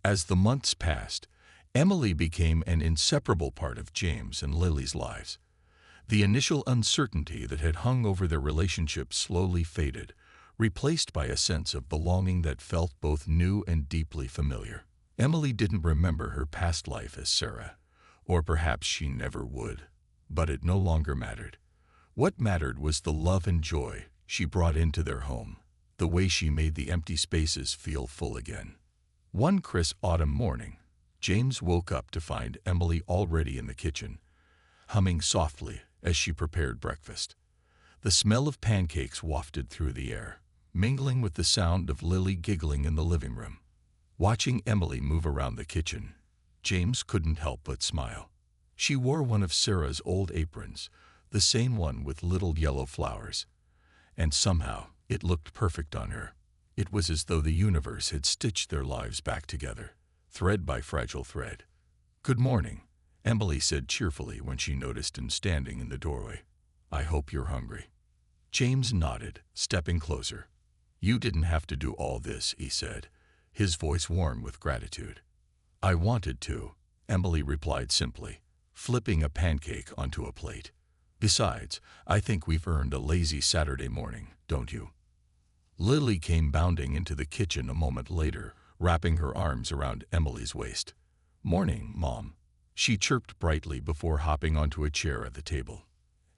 As the months passed, Emily became an inseparable part of James and Lily's lives. The initial uncertainty that had hung over their relationship slowly faded, replaced by a sense of belonging that felt both new and deeply familiar. Emily didn't remember her past life as Sarah, or perhaps she never would, but it no longer mattered. What mattered was the love and joy she brought into their home, the way she made the empty spaces feel full again. One crisp autumn morning, James woke up to find Emily already in the kitchen, humming softly as she prepared breakfast. The smell of pancakes wafted through the air, mingling with the sound of Lily giggling in the living room. Watching Emily move around the kitchen, James couldn't help but smile. She wore one of Sarah's old aprons, the same one with little yellow flowers, and somehow it looked perfect on her. It was as though the universe had stitched their lives back together, thread by fragile thread. "Good morning," Emily said cheerfully when she noticed him standing in the doorway. "I hope you're hungry." James nodded, stepping closer. "You didn't have to do all this," he said, his voice warm with gratitude. "I wanted to," Emily replied simply, flipping a pancake onto a plate. "Besides, I think we've earned a lazy Saturday morning, don't you?" Lily came bounding into the kitchen a moment later, wrapping her arms around Emily's waist. "Morning, Mom," she chirped brightly before hopping onto a chair at the table.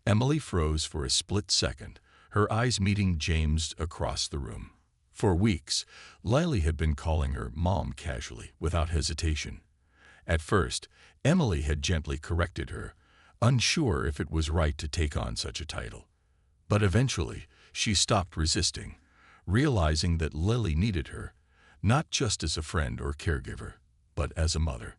Emily froze for a split second, her eyes meeting James across the room. For weeks, Lily had been calling her Mom casually, without hesitation. At first, Emily had gently corrected her, unsure if it was right to take on such a title. But eventually, she stopped resisting, realizing that Lily needed her, not just as a friend or caregiver, but as a mother.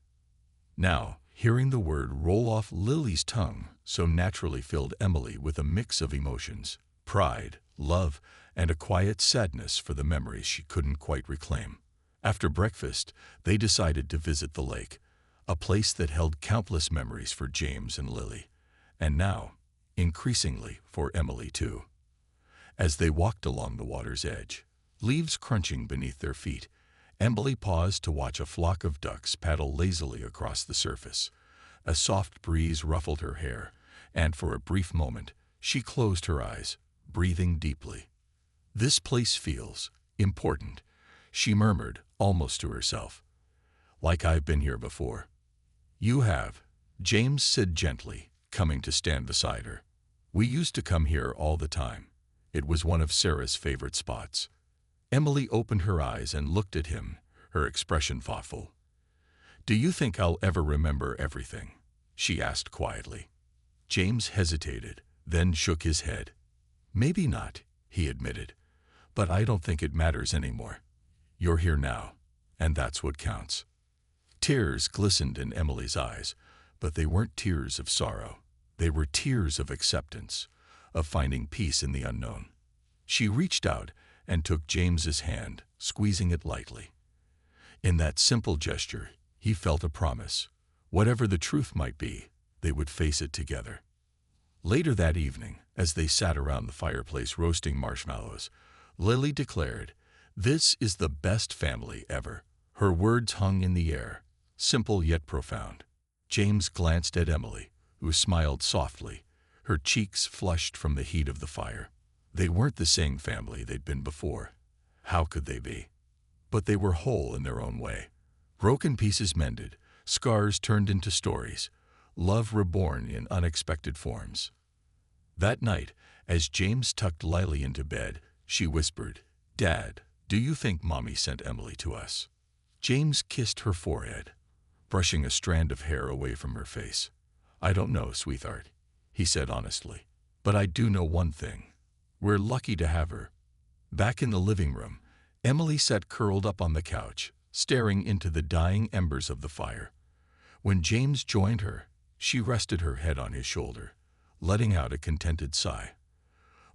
Now, hearing the word roll off Lily's tongue so naturally filled Emily with a mix of emotions: pride, love, and a quiet sadness for the memories she couldn't quite reclaim. After breakfast, they decided to visit the lake, a place that held countless memories for James and Lily, and now, increasingly, for Emily too. As they walked along the water's edge, leaves crunching beneath their feet, Emily paused to watch a flock of ducks paddle lazily across the surface. A soft breeze ruffled her hair, and for a brief moment, she closed her eyes, breathing deeply. "This place feels important," she murmured, almost to herself. "Like I've been here before." "You have," James said gently, coming to stand beside her. "We used to come here all the time. It was one of Sarah's favorite spots." Emily opened her eyes and looked at him, her expression thoughtful. "Do you think I'll ever remember everything?" she asked quietly. James hesitated, then shook his head. "Maybe not," he admitted, "but I don't think it matters anymore. You're here now, and that's what counts." Tears glistened in Emily's eyes, but they weren't tears of sorrow. They were tears of acceptance, of finding peace in the unknown. She reached out and took James's hand, squeezing it lightly. In that simple gesture, he felt a promise. Whatever the truth might be, they would face it together. Later that evening, as they sat around the fireplace roasting marshmallows, Lily declared, "This is the best family ever." Her words hung in the air, simple yet profound. James glanced at Emily, who smiled softly, her cheeks flushed from the heat of the fire. They weren't the same family they'd been before. How could they be? But they were whole in their own way. Broken pieces mended, scars turned into stories, love reborn in unexpected forms. That night, as James tucked Lily into bed, she whispered, "Dad, do you think Mommy sent Emily to us?" James kissed her forehead, brushing a strand of hair away from her face. "I don't know, sweetheart," he said honestly. "But I do know one thing. We're lucky to have her." Back in the living room, Emily sat curled up on the couch, staring into the dying embers of the fire. When James joined her, she rested her head on his shoulder, letting out a contented sigh.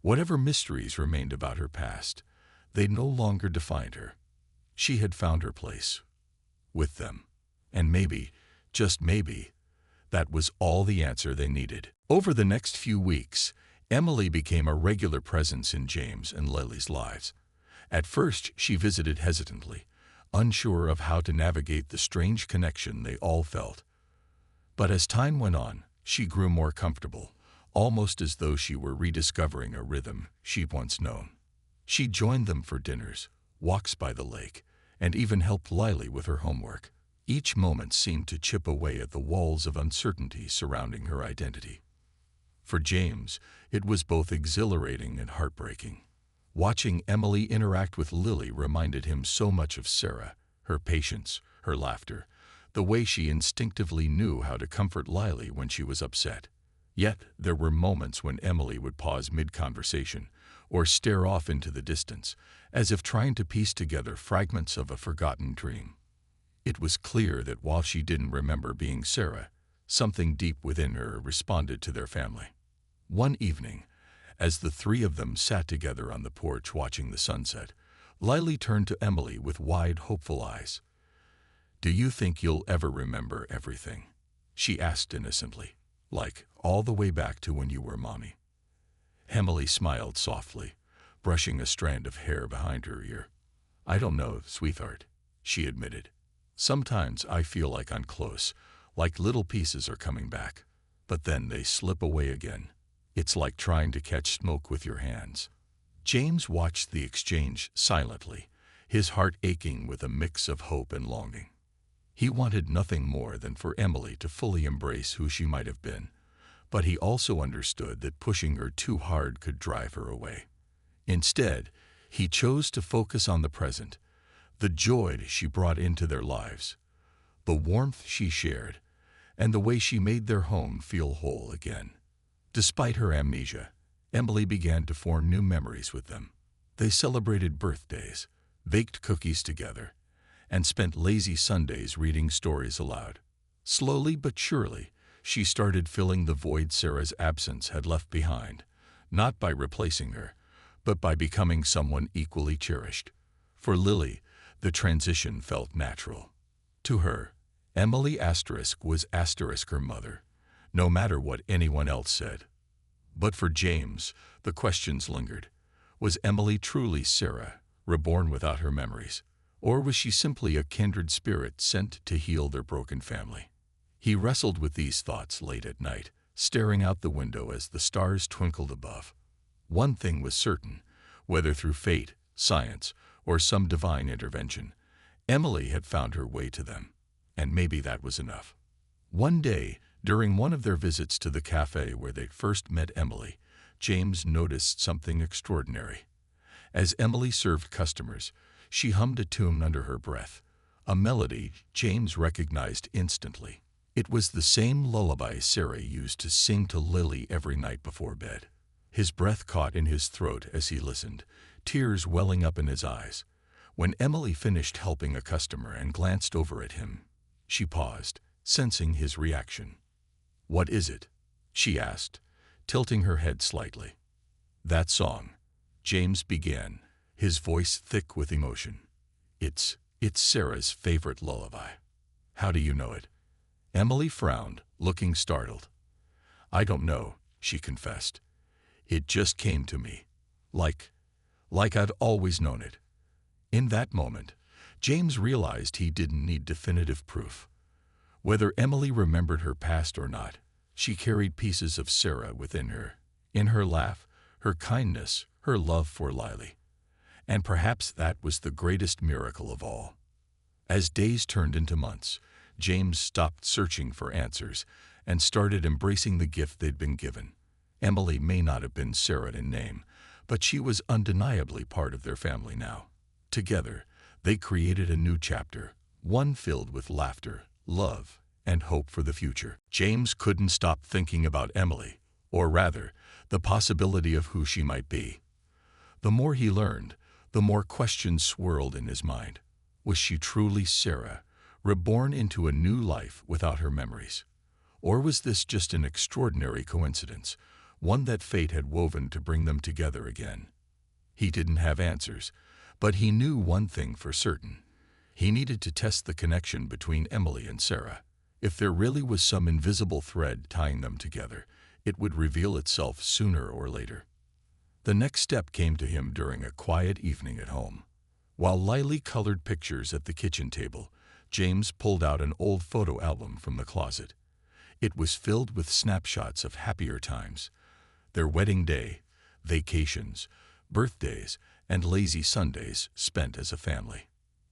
Whatever mysteries remained about her past, they no longer defined her. She had found her place with them. And maybe, just maybe, that was all the answer they needed. Over the next few weeks, Emily became a regular presence in James and Lily's lives. At first, she visited hesitantly, unsure of how to navigate the strange connection they all felt. But as time went on, she grew more comfortable, almost as though she were rediscovering a rhythm she'd once known. She joined them for dinners, walks by the lake, and even helped Lily with her homework. Each moment seemed to chip away at the walls of uncertainty surrounding her identity. For James, it was both exhilarating and heartbreaking. Watching Emily interact with Lily reminded him so much of Sarah, her patience, her laughter, the way she instinctively knew how to comfort Lily when she was upset. Yet there were moments when Emily would pause mid-conversation or stare off into the distance, as if trying to piece together fragments of a forgotten dream. It was clear that while she didn't remember being Sarah, something deep within her responded to their family. One evening, as the three of them sat together on the porch watching the sunset, Lily turned to Emily with wide, hopeful eyes. "Do you think you'll ever remember everything?" she asked innocently, "like all the way back to when you were mommy?" Emily smiled softly, brushing a strand of hair behind her ear. "I don't know, sweetheart," she admitted. "Sometimes I feel like I'm close, like little pieces are coming back, but then they slip away again. It's like trying to catch smoke with your hands." James watched the exchange silently, his heart aching with a mix of hope and longing. He wanted nothing more than for Emily to fully embrace who she might have been, but he also understood that pushing her too hard could drive her away. Instead, he chose to focus on the present, the joy she brought into their lives, the warmth she shared, and the way she made their home feel whole again. Despite her amnesia, Emily began to form new memories with them. They celebrated birthdays, baked cookies together, and spent lazy Sundays reading stories aloud. Slowly but surely, she started filling the void Sarah's absence had left behind, not by replacing her, but by becoming someone equally cherished. For Lily, the transition felt natural. To her, Emily was her mother, no matter what anyone else said. But for James, the questions lingered. Was Emily truly Sarah, reborn without her memories? Or was she simply a kindred spirit sent to heal their broken family? He wrestled with these thoughts late at night, staring out the window as the stars twinkled above. One thing was certain, whether through fate, science, or some divine intervention, Emily had found her way to them, and maybe that was enough. One day, during one of their visits to the cafe where they'd first met Emily, James noticed something extraordinary. As Emily served customers, she hummed a tune under her breath, a melody James recognized instantly. It was the same lullaby Sarah used to sing to Lily every night before bed. His breath caught in his throat as he listened, tears welling up in his eyes. When Emily finished helping a customer and glanced over at him, she paused, sensing his reaction. "What is it?" she asked, tilting her head slightly. "That song," James began, his voice thick with emotion. It's Sarah's favorite lullaby." "How do you know it?" Emily frowned, looking startled. "I don't know," she confessed. "It just came to me, like I'd always known it." In that moment, James realized he didn't need definitive proof. Whether Emily remembered her past or not, she carried pieces of Sarah within her, in her laugh, her kindness, her love for Lily. And perhaps that was the greatest miracle of all. As days turned into months, James stopped searching for answers and started embracing the gift they'd been given. Emily may not have been Sarah in name, but she was undeniably part of their family now. Together, they created a new chapter, one filled with laughter, love, and hope for the future. James couldn't stop thinking about Emily, or rather, the possibility of who she might be. The more he learned, the more questions swirled in his mind. Was she truly Sarah, reborn into a new life without her memories? Or was this just an extraordinary coincidence, one that fate had woven to bring them together again? He didn't have answers, but he knew one thing for certain. He needed to test the connection between Emily and Sarah. If there really was some invisible thread tying them together, it would reveal itself sooner or later. The next step came to him during a quiet evening at home. While Lily colored pictures at the kitchen table, James pulled out an old photo album from the closet. It was filled with snapshots of happier times, their wedding day, vacations, birthdays, and lazy Sundays spent as a family.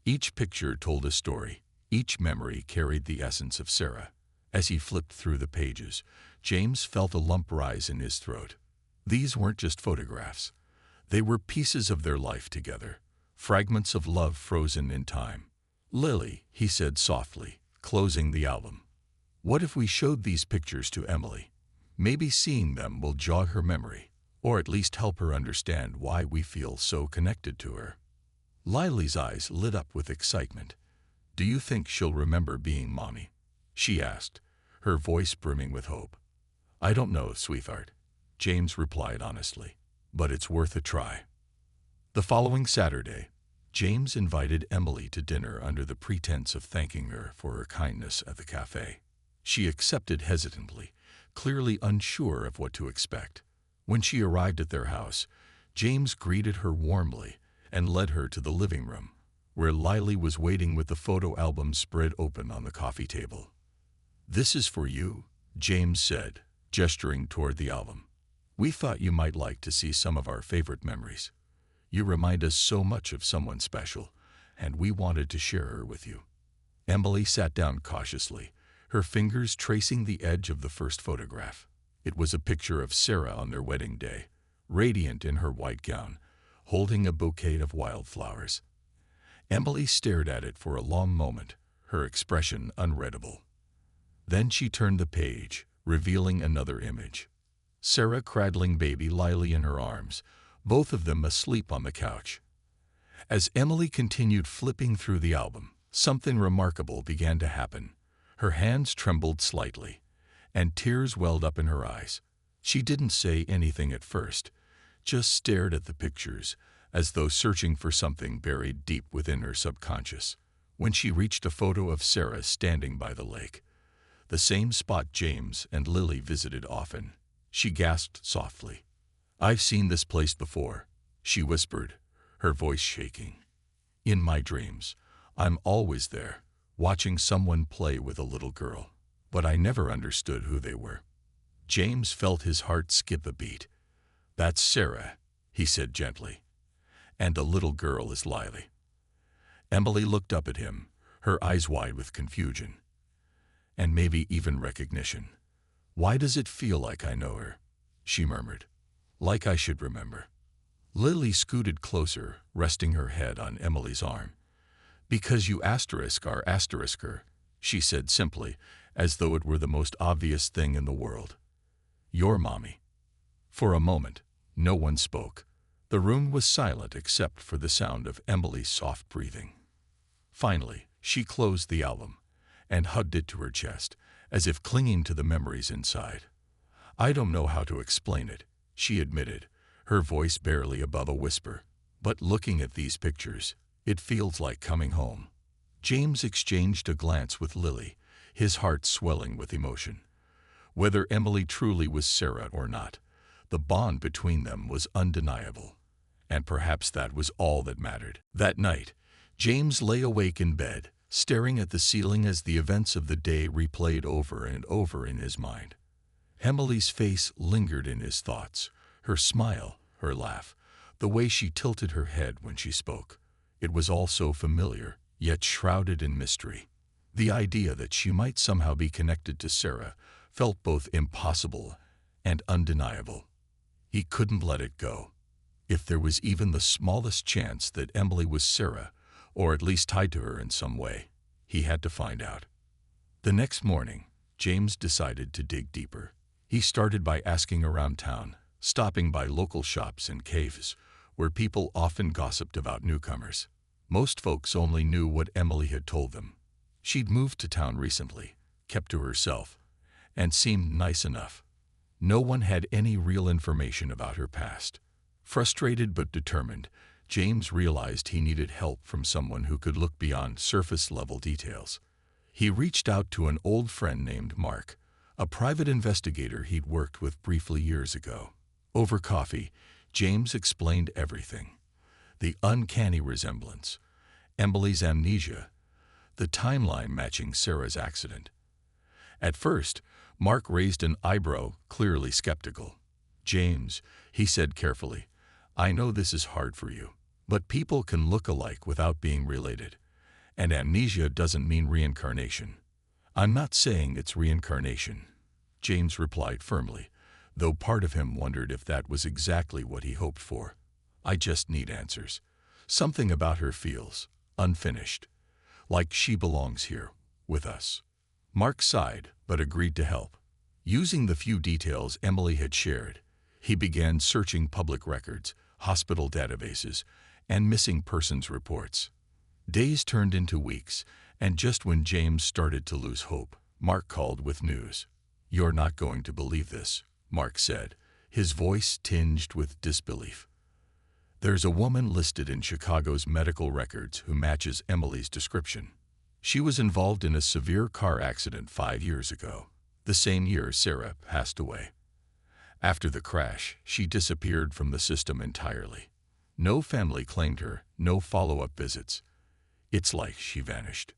Each picture told a story. Each memory carried the essence of Sarah. As he flipped through the pages, James felt a lump rise in his throat. These weren't just photographs. They were pieces of their life together, fragments of love frozen in time. "Lily," he said softly, closing the album. "What if we showed these pictures to Emily? Maybe seeing them will jog her memory, or at least help her understand why we feel so connected to her." Lily's eyes lit up with excitement. "Do you think she'll remember being Mommy?" she asked, her voice brimming with hope. "I don't know, sweetheart," James replied honestly, "but it's worth a try." The following Saturday, James invited Emily to dinner under the pretense of thanking her for her kindness at the cafe. She accepted hesitantly, clearly unsure of what to expect. When she arrived at their house, James greeted her warmly and led her to the living room, where Lily was waiting with the photo album spread open on the coffee table. "This is for you," James said, gesturing toward the album. "We thought you might like to see some of our favorite memories. You remind us so much of someone special, and we wanted to share her with you." Emily sat down cautiously, her fingers tracing the edge of the first photograph. It was a picture of Sarah on their wedding day, radiant in her white gown, holding a bouquet of wildflowers. Emily stared at it for a long moment, her expression unreadable. Then she turned the page, revealing another image. Sarah cradling baby Lily in her arms, both of them asleep on the couch. As Emily continued flipping through the album, something remarkable began to happen. Her hands trembled slightly, and tears welled up in her eyes. She didn't say anything at first, just stared at the pictures, as though searching for something buried deep within her subconscious. When she reached a photo of Sarah standing by the lake, the same spot James and Lily visited often, she gasped softly. "I've seen this place before," she whispered, her voice shaking. "In my dreams, I'm always there, watching someone play with a little girl, but I never understood who they were." James felt his heart skip a beat. "That's Sarah," he said gently, "and the little girl is Lily." Emily looked up at him, her eyes wide with confusion, and maybe even recognition. "Why does it feel like I know her?" she murmured. "Like I should remember." Lily scooted closer, resting her head on Emily's arm. "Because you asterisk our asterisker," she said simply, as though it were the most obvious thing in the world. "Your Mommy." For a moment, no one spoke. The room was silent except for the sound of Emily's soft breathing. Finally, she closed the album and hugged it to her chest, as if clinging to the memories inside. "I don't know how to explain it," she admitted, her voice barely above a whisper. "But looking at these pictures, it feels like coming home." James exchanged a glance with Lily, his heart swelling with emotion. Whether Emily truly was Sarah or not, the bond between them was undeniable. And perhaps that was all that mattered. That night, James lay awake in bed, staring at the ceiling as the events of the day replayed over and over in his mind. Emily's face lingered in his thoughts, her smile, her laugh, the way she tilted her head when she spoke. It was all so familiar, yet shrouded in mystery. The idea that she might somehow be connected to Sarah felt both impossible and undeniable. He couldn't let it go. If there was even the smallest chance that Emily was Sarah, or at least tied to her in some way, he had to find out. The next morning, James decided to dig deeper. He started by asking around town, stopping by local shops and caves, where people often gossiped about newcomers. Most folks only knew what Emily had told them. She'd moved to town recently, kept to herself, and seemed nice enough. No one had any real information about her past. Frustrated but determined, James realized he needed help from someone who could look beyond surface-level details. He reached out to an old friend named Mark, a private investigator he'd worked with briefly years ago. Over coffee, James explained everything. The uncanny resemblance, Emily's amnesia, the timeline matching Sarah's accident. At first, Mark raised an eyebrow, clearly skeptical. "James," he said carefully, "I know this is hard for you, but people can look alike without being related. And amnesia doesn't mean reincarnation." "I'm not saying it's reincarnation," James replied firmly, though part of him wondered if that was exactly what he hoped for. "I just need answers. Something about her feels unfinished, like she belongs here, with us." Mark sighed, but agreed to help. Using the few details Emily had shared, he began searching public records, hospital databases, and missing persons reports. Days turned into weeks, and just when James started to lose hope, Mark called with news. "You're not going to believe this," Mark said, his voice tinged with disbelief. "There's a woman listed in Chicago's medical records who matches Emily's description. She was involved in a severe car accident 5 years ago, the same year Sarah passed away. After the crash, she disappeared from the system entirely. No family claimed her, no follow-up visits. It's like she vanished."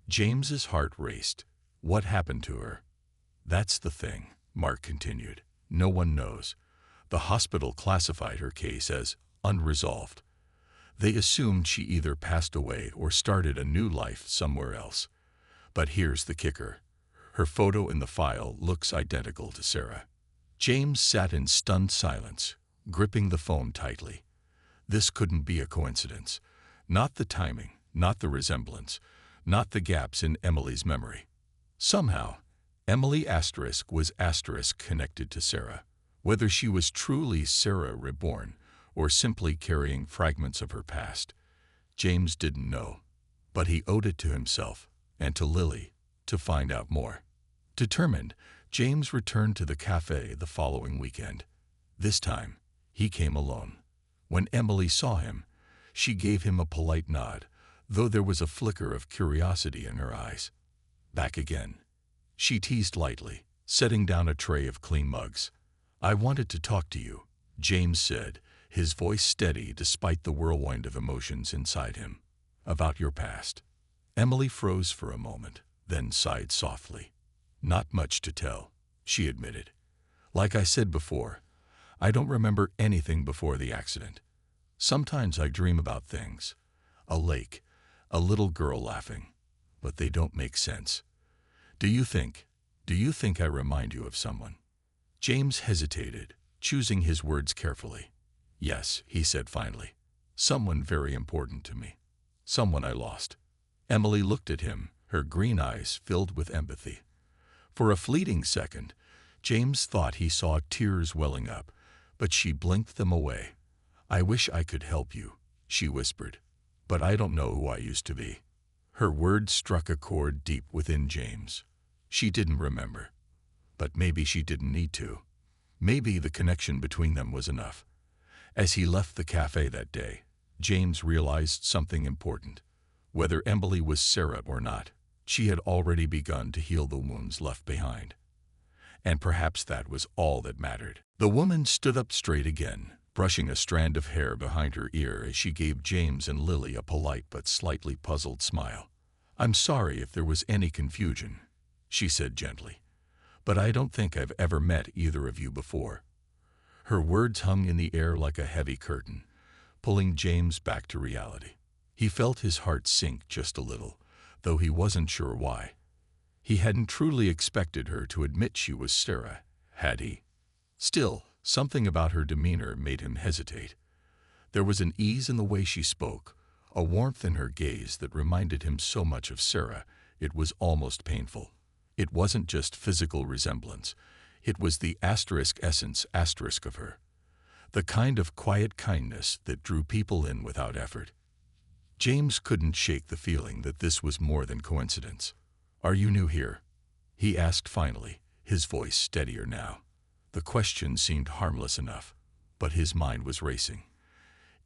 James's heart raced. What happened to her? "That's the thing," Mark continued. "No one knows. The hospital classified her case as unresolved. They assumed she either passed away or started a new life somewhere else. But here's the kicker. Her photo in the file looks identical to Sarah." James sat in stunned silence, gripping the phone tightly. This couldn't be a coincidence. Not the timing, not the resemblance, not the gaps in Emily's memory. Somehow, Emily was connected to Sarah. Whether she was truly Sarah reborn or simply carrying fragments of her past, James didn't know. But he owed it to himself and to Lily to find out more. Determined, James returned to the cafe the following weekend. This time, he came alone. When Emily saw him, she gave him a polite nod, though there was a flicker of curiosity in her eyes. "Back again," she teased lightly, setting down a tray of clean mugs. "I wanted to talk to you," James said, his voice steady despite the whirlwind of emotions inside him. "About your past." Emily froze for a moment, then sighed softly. "Not much to tell," she admitted. "Like I said before, I don't remember anything before the accident. Sometimes I dream about things. A lake, a little girl laughing, but they don't make sense. Do you think I remind you of someone?" James hesitated, choosing his words carefully. "Yes," he said finally. "Someone very important to me. Someone I lost." Emily looked at him, her green eyes filled with empathy. For a fleeting second, James thought he saw tears welling up, but she blinked them away. "I wish I could help you," she whispered, "but I don't know who I used to be." Her words struck a chord deep within James. She didn't remember. But maybe she didn't need to. Maybe the connection between them was enough. As he left the cafe that day, James realized something important. Whether Emily was Sarah or not, she had already begun to heal the wounds left behind. And perhaps that was all that mattered. The woman stood up straight again, brushing a strand of hair behind her ear as she gave James and Lily a polite but slightly puzzled smile. "I'm sorry if there was any confusion," she said gently, "but I don't think I've ever met either of you before." Her words hung in the air like a heavy curtain, pulling James back to reality. He felt his heart sink just a little, though he wasn't sure why. He hadn't truly expected her to admit she was Sarah, had he? Still, something about her demeanor made him hesitate. There was an ease in the way she spoke, a warmth in her gaze that reminded him so much of Sarah, it was almost painful. It wasn't just physical resemblance. It was the essence of her. The kind of quiet kindness that drew people in without effort. James couldn't shake the feeling that this was more than coincidence. "Are you new here?" he asked finally, his voice steadier now. The question seemed harmless enough, but his mind was racing.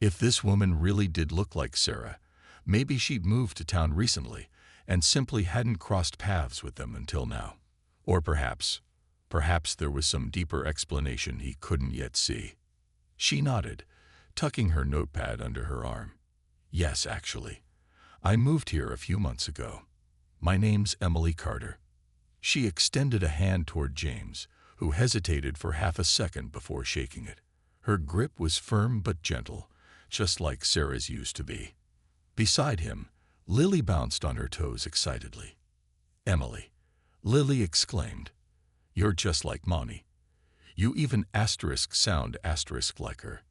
If this woman really did look like Sarah, maybe she'd moved to town recently and simply hadn't crossed paths with them until now. Or perhaps there was some deeper explanation he couldn't yet see. She nodded, tucking her notepad under her arm. "Yes, actually. I moved here a few months ago. My name's Emily Carter." She extended a hand toward James, who hesitated for half a second before shaking it. Her grip was firm but gentle, just like Sarah's used to be. Beside him, Lily bounced on her toes excitedly. "Emily," Lily exclaimed, "you're just like Mommy. You even sound like her."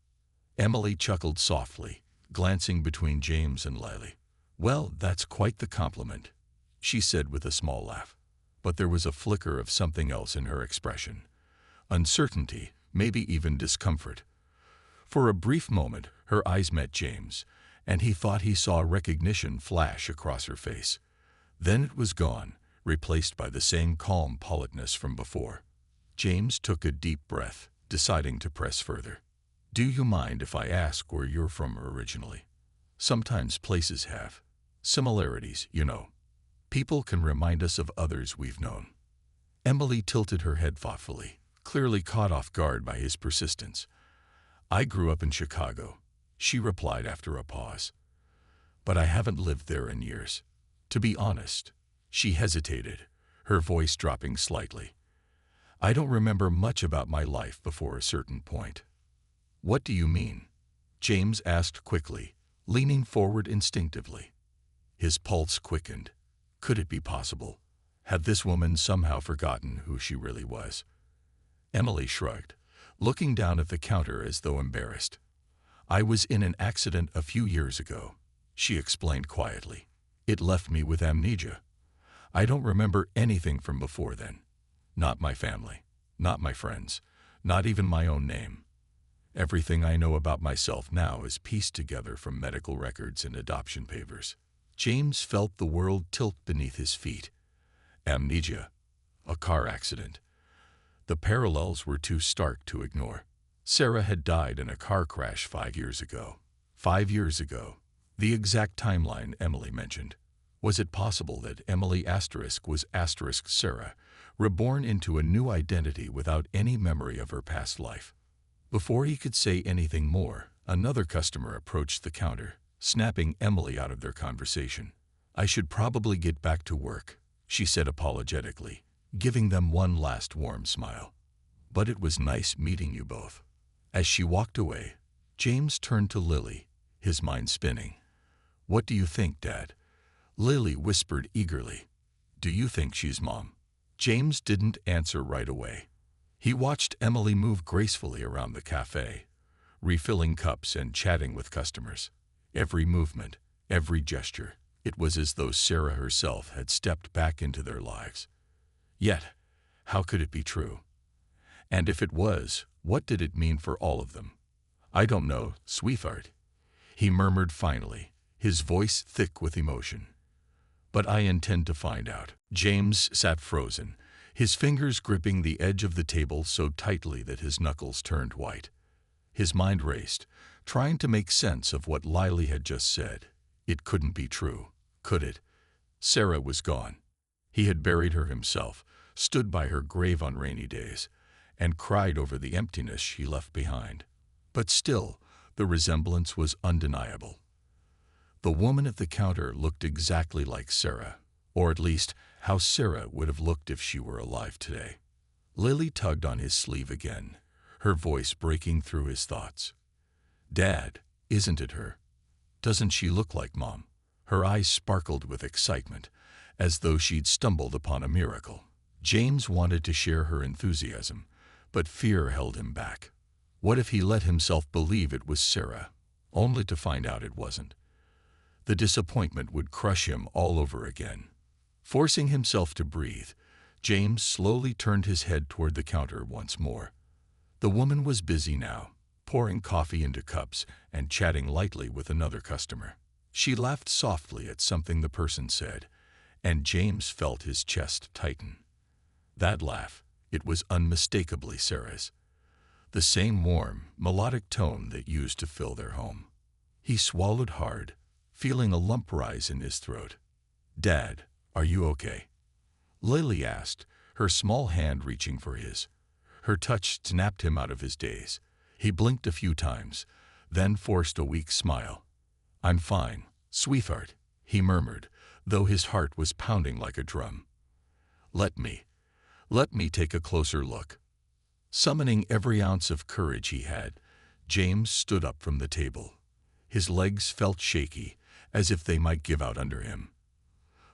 Emily chuckled softly, glancing between James and Lily. "Well, that's quite the compliment," she said with a small laugh. But there was a flicker of something else in her expression. Uncertainty, maybe even discomfort. For a brief moment, her eyes met James, and he thought he saw recognition flash across her face. Then it was gone, replaced by the same calm politeness from before. James took a deep breath, deciding to press further. "Do you mind if I ask where you're from originally? Sometimes places have similarities, you know. People can remind us of others we've known." Emily tilted her head thoughtfully, clearly caught off guard by his persistence. "I grew up in Chicago," she replied after a pause. "But I haven't lived there in years. To be honest," she hesitated, her voice dropping slightly. "I don't remember much about my life before a certain point." "What do you mean?" James asked quickly, leaning forward instinctively. His pulse quickened. Could it be possible? Had this woman somehow forgotten who she really was? Emily shrugged, looking down at the counter as though embarrassed. "I was in an accident a few years ago," she explained quietly. "It left me with amnesia. I don't remember anything from before then. Not my family, not my friends, not even my own name. Everything I know about myself now is pieced together from medical records and adoption papers." James felt the world tilt beneath his feet. Amnesia. A car accident. The parallels were too stark to ignore. Sarah had died in a car crash 5 years ago. 5 years ago. The exact timeline Emily mentioned. Was it possible that Emily was Sarah, reborn into a new identity without any memory of her past life? Before he could say anything more, another customer approached the counter, snapping Emily out of their conversation. "I should probably get back to work," she said apologetically, giving them one last warm smile. "But it was nice meeting you both." As she walked away, James turned to Lily, his mind spinning. "What do you think, Dad?" Lily whispered eagerly. "Do you think she's Mom?" James didn't answer right away. He watched Emily move gracefully around the cafe, refilling cups and chatting with customers. Every movement, every gesture, it was as though Sarah herself had stepped back into their lives. Yet, how could it be true? And if it was, what did it mean for all of them? "I don't know, sweetheart," he murmured finally, his voice thick with emotion. "But I intend to find out." James sat frozen, his fingers gripping the edge of the table so tightly that his knuckles turned white. His mind raced, trying to make sense of what Lily had just said. It couldn't be true, could it? Sarah was gone. He had buried her himself, stood by her grave on rainy days, and cried over the emptiness she left behind. But still, the resemblance was undeniable. The woman at the counter looked exactly like Sarah, or at least how Sarah would have looked if she were alive today. Lily tugged on his sleeve again, her voice breaking through his thoughts. "Dad, isn't it her? Doesn't she look like Mom?" Her eyes sparkled with excitement, as though she'd stumbled upon a miracle. James wanted to share her enthusiasm, but fear held him back. What if he let himself believe it was Sarah, only to find out it wasn't? The disappointment would crush him all over again. Forcing himself to breathe, James slowly turned his head toward the counter once more. The woman was busy now, pouring coffee into cups and chatting lightly with another customer. She laughed softly at something the person said, and James felt his chest tighten. That laugh, it was unmistakably Sarah's. The same warm, melodic tone that used to fill their home. He swallowed hard, feeling a lump rise in his throat. "Dad, are you okay?" Lily asked, her small hand reaching for his. Her touch snapped him out of his daze. He blinked a few times, then forced a weak smile. "I'm fine, sweetheart," he murmured, though his heart was pounding like a drum. Let me take a closer look." Summoning every ounce of courage he had, James stood up from the table. His legs felt shaky, as if they might give out under him.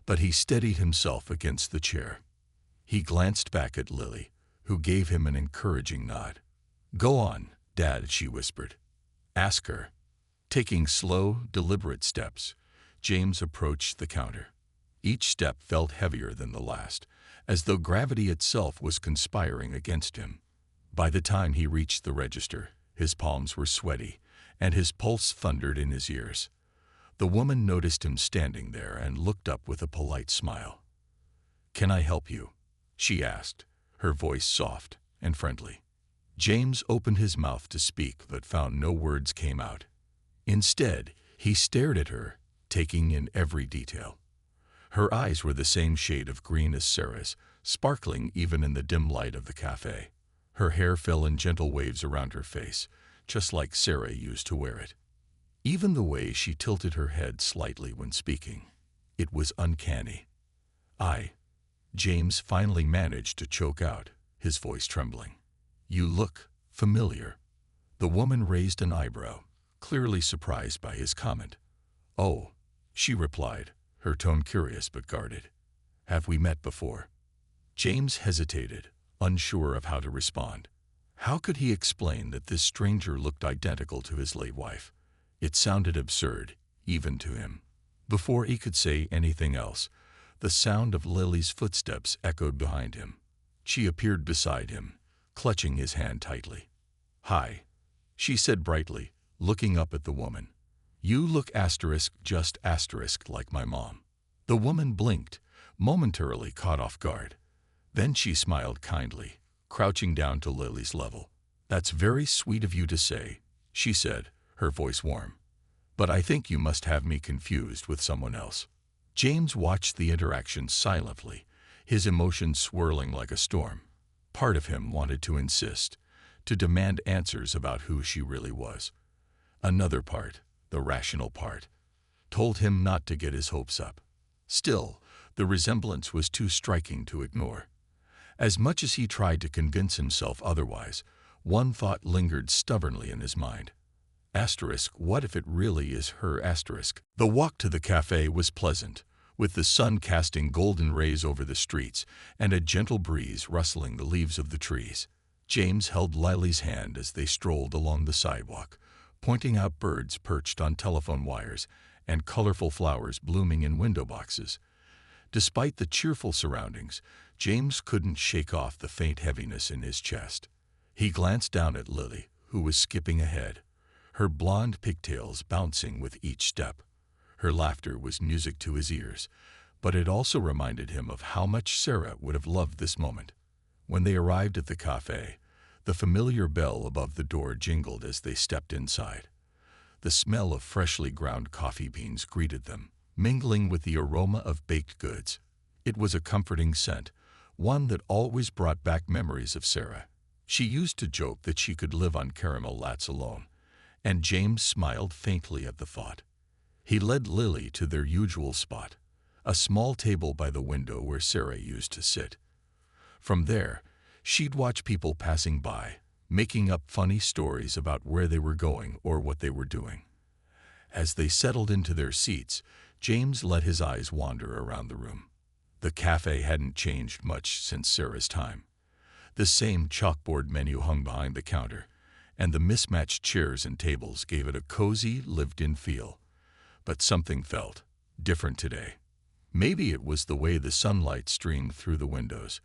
But he steadied himself against the chair. He glanced back at Lily, who gave him an encouraging nod. "Go on, Dad," she whispered. "Ask her." Taking slow, deliberate steps, James approached the counter. Each step felt heavier than the last, as though gravity itself was conspiring against him. By the time he reached the register, his palms were sweaty, and his pulse thundered in his ears. The woman noticed him standing there and looked up with a polite smile. "Can I help you?" she asked, her voice soft and friendly. James opened his mouth to speak but found no words came out. Instead, he stared at her, taking in every detail. Her eyes were the same shade of green as Sarah's, sparkling even in the dim light of the cafe. Her hair fell in gentle waves around her face, just like Sarah used to wear it. Even the way she tilted her head slightly when speaking, it was uncanny. James finally managed to choke out, his voice trembling. "You look familiar." The woman raised an eyebrow, clearly surprised by his comment. "Oh," she replied, her tone curious but guarded. "Have we met before?" James hesitated, unsure of how to respond. How could he explain that this stranger looked identical to his late wife? It sounded absurd, even to him. Before he could say anything else, the sound of Lily's footsteps echoed behind him. She appeared beside him, clutching his hand tightly. "Hi," she said brightly, looking up at the woman. "You look just like my mom." The woman blinked, momentarily caught off guard. Then she smiled kindly, crouching down to Lily's level. "That's very sweet of you to say," she said, her voice warm. "But I think you must have me confused with someone else." James watched the interaction silently, his emotions swirling like a storm. Part of him wanted to insist, to demand answers about who she really was. Another part, the rational part, told him not to get his hopes up. Still, the resemblance was too striking to ignore. As much as he tried to convince himself otherwise, one thought lingered stubbornly in his mind. What if it really is her? The walk to the cafe was pleasant, with the sun casting golden rays over the streets and a gentle breeze rustling the leaves of the trees. James held Lily's hand as they strolled along the sidewalk, pointing out birds perched on telephone wires and colorful flowers blooming in window boxes. Despite the cheerful surroundings, James couldn't shake off the faint heaviness in his chest. He glanced down at Lily, who was skipping ahead, her blonde pigtails bouncing with each step. Her laughter was music to his ears, but it also reminded him of how much Sarah would have loved this moment. When they arrived at the cafe, the familiar bell above the door jingled as they stepped inside. The smell of freshly ground coffee beans greeted them, mingling with the aroma of baked goods. It was a comforting scent, one that always brought back memories of Sarah. She used to joke that she could live on caramel lattes alone, and James smiled faintly at the thought. He led Lily to their usual spot, a small table by the window where Sarah used to sit. From there, she'd watch people passing by, making up funny stories about where they were going or what they were doing. As they settled into their seats, James let his eyes wander around the room. The cafe hadn't changed much since Sarah's time. The same chalkboard menu hung behind the counter, and the mismatched chairs and tables gave it a cozy, lived-in feel. But something felt different today. Maybe it was the way the sunlight streamed through the windows,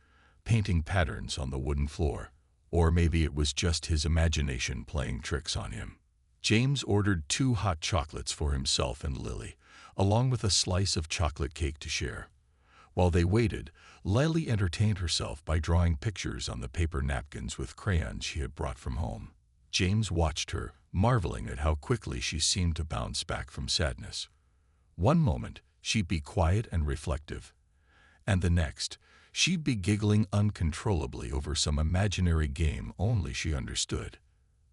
painting patterns on the wooden floor, or maybe it was just his imagination playing tricks on him. James ordered 2 hot chocolates for himself and Lily, along with a slice of chocolate cake to share. While they waited, Lily entertained herself by drawing pictures on the paper napkins with crayons she had brought from home. James watched her, marveling at how quickly she seemed to bounce back from sadness. One moment, she'd be quiet and reflective, and the next, she'd be giggling uncontrollably over some imaginary game only she understood.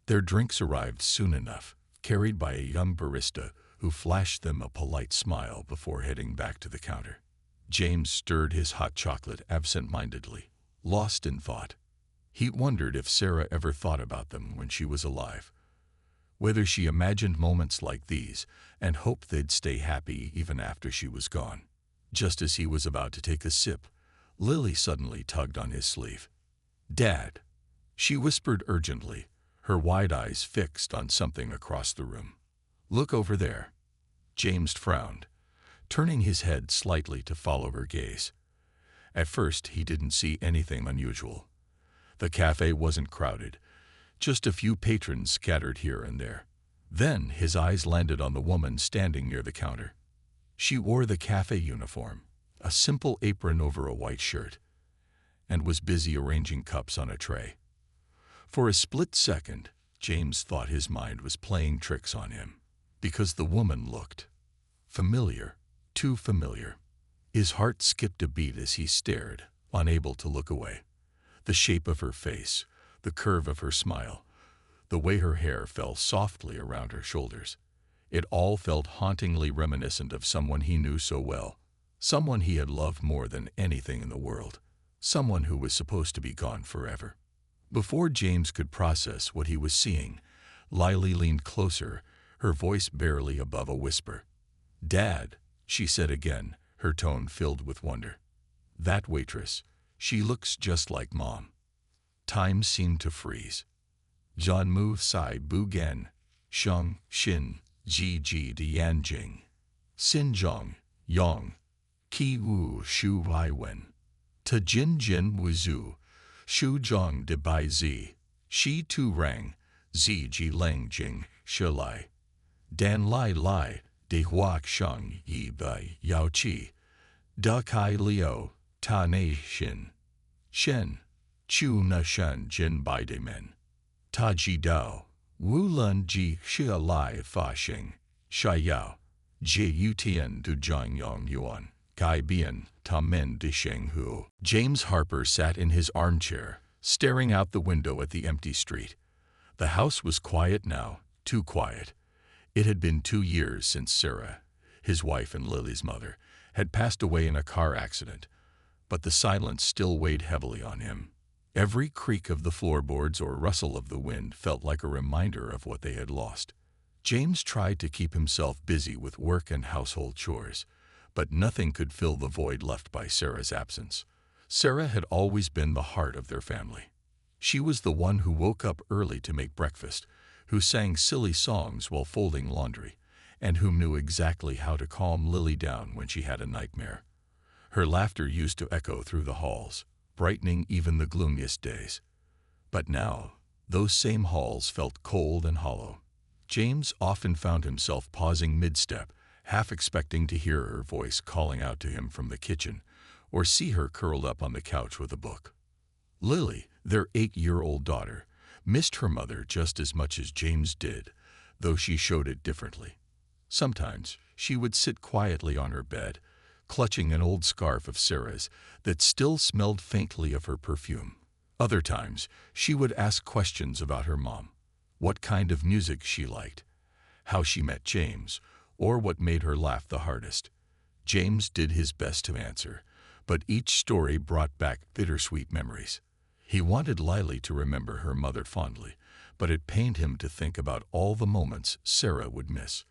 Their drinks arrived soon enough, carried by a young barista who flashed them a polite smile before heading back to the counter. James stirred his hot chocolate absent-mindedly, lost in thought. He wondered if Sarah ever thought about them when she was alive, whether she imagined moments like these and hoped they'd stay happy even after she was gone. Just as he was about to take a sip, Lily suddenly tugged on his sleeve. "Dad," she whispered urgently, her wide eyes fixed on something across the room. "Look over there." James frowned, turning his head slightly to follow her gaze. At first, he didn't see anything unusual. The cafe wasn't crowded, just a few patrons scattered here and there. Then his eyes landed on the woman standing near the counter. She wore the cafe uniform, a simple apron over a white shirt, and was busy arranging cups on a tray. For a split second, James thought his mind was playing tricks on him, because the woman looked familiar, too familiar. His heart skipped a beat as he stared, unable to look away. The shape of her face, the curve of her smile, the way her hair fell softly around her shoulders. It all felt hauntingly reminiscent of someone he knew so well, someone he had loved more than anything in the world, someone who was supposed to be gone forever. Before James could process what he was seeing, Lily leaned closer, her voice barely above a whisper. "Dad," she said again, her tone filled with wonder. "That waitress, she looks just like Mom." Time seemed to freeze. John Mu Sai Bu Gen, Sheng Xin, Ji Ji Dian Jing, Xin Zhong, Yong, Qi Wu Shu Wai Wen, Ta Jin Jin Wu Zhu, Shu Zhong De Bai Zi, Shi Tu Rang, Zi Ji Leng Jing, Shi Lai, Dan Lai Lai, De Huak Shang Yi Bai Yao Qi, Da Kai Liu, Ta Ne Xin, Shen, Chu Na Shen Jin Bai De Men, Ta Ji Dao, Wu Lun Ji Xia Lai Fa Xing, Shai Yao, Jie Yu Tian Du Zhang Yong Yuan, Kai Bian, Ta Men De Sheng Hu. James Harper sat in his armchair, staring out the window at the empty street. The house was quiet now, too quiet. It had been 2 years since Sarah, his wife and Lily's mother, had passed away in a car accident, but the silence still weighed heavily on him. Every creak of the floorboards or rustle of the wind felt like a reminder of what they had lost. James tried to keep himself busy with work and household chores, but nothing could fill the void left by Sarah's absence. Sarah had always been the heart of their family. She was the one who woke up early to make breakfast, who sang silly songs while folding laundry, and who knew exactly how to calm Lily down when she had a nightmare. Her laughter used to echo through the halls, brightening even the gloomiest days. But now, those same halls felt cold and hollow. James often found himself pausing mid-step, half expecting to hear her voice calling out to him from the kitchen, or see her curled up on the couch with a book. Lily, their 8-year-old daughter, missed her mother just as much as James did, though she showed it differently. Sometimes she would sit quietly on her bed, clutching an old scarf of Sarah's that still smelled faintly of her perfume. Other times, she would ask questions about her mom, what kind of music she liked, how she met James, or what made her laugh the hardest. James did his best to answer, but each story brought back bittersweet memories. He wanted Lily to remember her mother fondly, but it pained him to think about all the moments Sarah would miss.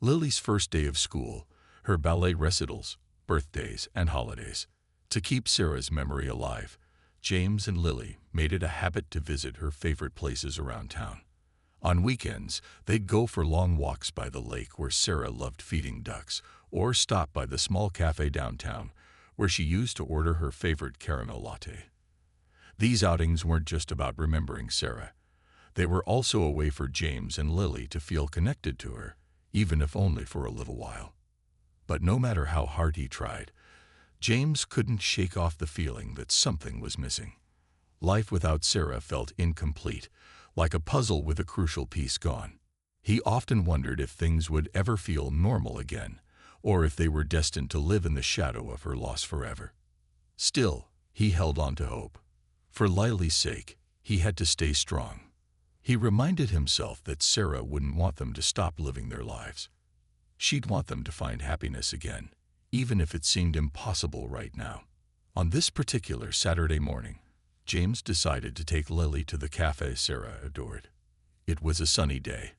Lily's first day of school, her ballet recitals, birthdays, and holidays. To keep Sarah's memory alive, James and Lily made it a habit to visit her favorite places around town. On weekends, they'd go for long walks by the lake where Sarah loved feeding ducks, or stop by the small cafe downtown where she used to order her favorite caramel latte. These outings weren't just about remembering Sarah. They were also a way for James and Lily to feel connected to her, even if only for a little while. But no matter how hard he tried, James couldn't shake off the feeling that something was missing. Life without Sarah felt incomplete, like a puzzle with a crucial piece gone. He often wondered if things would ever feel normal again, or if they were destined to live in the shadow of her loss forever. Still, he held on to hope. For Lily's sake, he had to stay strong. He reminded himself that Sarah wouldn't want them to stop living their lives. She'd want them to find happiness again, even if it seemed impossible right now. On this particular Saturday morning, James decided to take Lily to the cafe Sarah adored. It was a sunny day,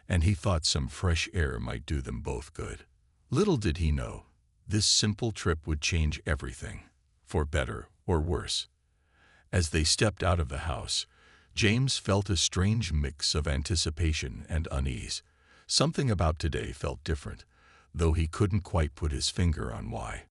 and he thought some fresh air might do them both good. Little did he know, this simple trip would change everything, for better or worse. As they stepped out of the house, James felt a strange mix of anticipation and unease. Something about today felt different, though he couldn't quite put his finger on why.